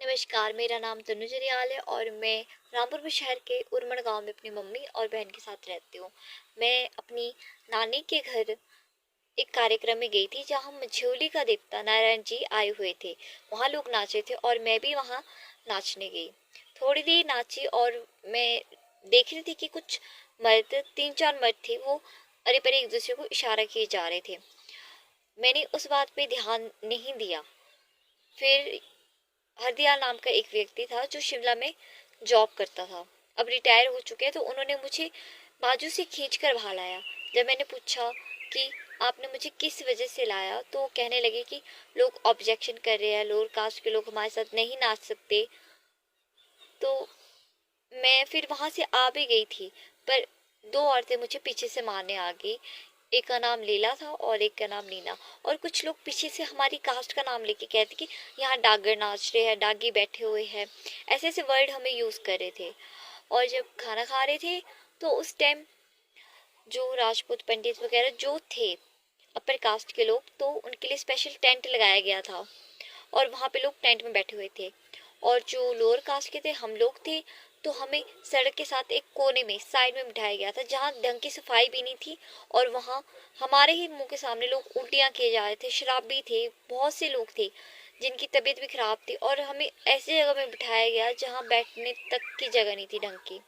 नमस्कार, मेरा नाम तनु जरियाल है और मैं रामपुर में शहर के उरमण गांव में अपनी मम्मी और बहन के साथ रहती हूँ। मैं अपनी नानी के घर एक कार्यक्रम में गई थी जहाँ मझोली का देवता नारायण जी आए हुए थे। वहाँ लोग नाचे थे और मैं भी वहाँ नाचने गई। थोड़ी देर नाची और मैं देख रही थी कि कुछ मर्द, तीन चार मर्द थे, वो अरे परे एक दूसरे को इशारा किए जा रहे थे। मैंने उस बात पे ध्यान नहीं दिया। फिर हरदयाल नाम का एक व्यक्ति था जो शिमला में जॉब करता था, अब रिटायर हो चुके हैं, तो उन्होंने मुझे बाजू से खींच कर बाहर लाया। जब मैंने पूछा कि आपने मुझे किस वजह से लाया, तो कहने लगे कि लोग ऑब्जेक्शन कर रहे हैं, लोअर कास्ट के लोग हमारे साथ नहीं नाच सकते। तो मैं फिर वहां से आ भी गई थी, पर दो औरतें मुझे पीछे से मारने आ गई। एक का नाम लीला था और एक का नाम नीना। और कुछ लोग पीछे से हमारी कास्ट का नाम लेके कहते कि यहाँ डागर नाच रहे हैं, डागी बैठे हुए हैं, ऐसे ऐसे वर्ड हमें यूज कर रहे थे। और जब खाना खा रहे थे तो उस टाइम जो राजपूत पंडित वगैरह जो थे, अपर कास्ट के लोग, तो उनके लिए स्पेशल टेंट लगाया गया था और वहाँ पे लोग टेंट में बैठे हुए थे। और जो लोअर कास्ट के थे, हम लोग थे, तो हमें सड़क के साथ एक कोने में साइड में बिठाया गया था जहाँ ढंग की सफाई भी नहीं थी। और वहाँ हमारे ही मुंह के सामने लोग उल्टियाँ किए जा रहे थे, शराब भी थे, बहुत से लोग थे जिनकी तबीयत भी खराब थी, और हमें ऐसी जगह में बिठाया गया जहाँ बैठने तक की जगह नहीं थी ढंग की।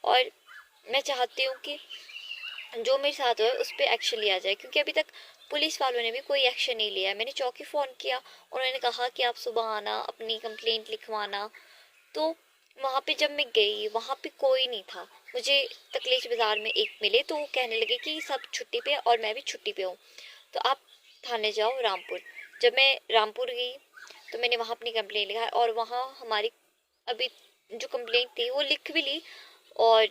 और मैं चाहती हूँ कि जो मेरे साथ हुआ है उस पर एक्शन लिया जाए, क्योंकि अभी तक पुलिस वालों ने भी कोई एक्शन नहीं लिया है। मैंने चौकी फ़ोन किया, उन्होंने कहा कि आप सुबह आना, अपनी कंप्लेंट लिखवाना। तो वहाँ पे जब मैं गई, वहाँ पे कोई नहीं था। मुझे तकलीफ बाज़ार में एक मिले, तो वो कहने लगे कि सब छुट्टी पे और मैं भी छुट्टी पे हूँ, तो आप थाने जाओ रामपुर। जब मैं रामपुर गई तो मैंने वहाँ अपनी कंप्लेंट लिखा और वहाँ हमारी अभी जो कंप्लेंट थी वो लिख भी ली और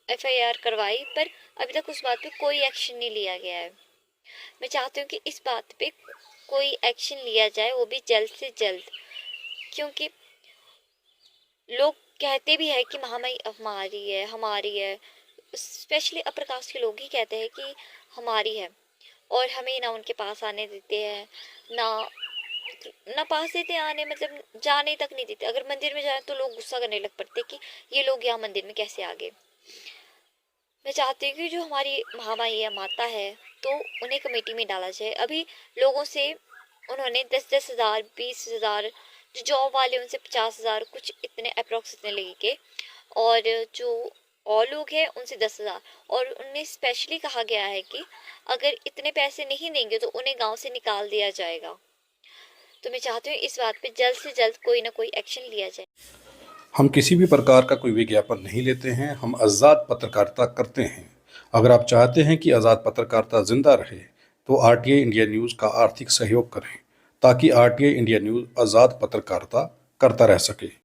एफआईआर करवाई, पर अभी तक उस बात पे कोई एक्शन नहीं लिया गया है। मैं चाहती हूँ कि इस बात पे कोई एक्शन लिया जाए, वो भी जल्द से जल्द, क्योंकि लोग कहते भी है कि महामारी हमारी है, हमारी है। स्पेशली अपर कास्ट के लोग ही कहते हैं कि हमारी है, और हमें ना उनके पास आने देते हैं, ना ना पास देते हैं आने, मतलब जाने तक नहीं देते। अगर मंदिर में जाए तो लोग गुस्सा करने लग पड़ते कि ये लोग यहाँ मंदिर में कैसे आ गए। मैं चाहती हूँ कि जो हमारी महामाई है, माता है, तो उन्हें कमेटी में डाला जाए। अभी लोगों से उन्होंने 10-10 हज़ार, 20 हज़ार, जो जॉब वाले उनसे 50 हज़ार, कुछ इतने अप्रोक्स इतने लगे के, और जो और लोग हैं उनसे 10 हज़ार। और उन्हें स्पेशली कहा गया है कि अगर इतने पैसे नहीं देंगे तो उन्हें गांव से निकाल दिया जाएगा। तो मैं चाहती हूँ इस बात पे जल्द से जल्द कोई ना कोई एक्शन लिया जाए। हम किसी भी प्रकार का कोई विज्ञापन नहीं लेते हैं, हम आज़ाद पत्रकारिता करते हैं। अगर आप चाहते हैं कि आज़ाद पत्रकारिता जिंदा रहे तो आरटीआई इंडिया न्यूज़ का आर्थिक सहयोग करें ताकि आरटीआई इंडिया न्यूज़ आज़ाद पत्रकारिता करता रह सके।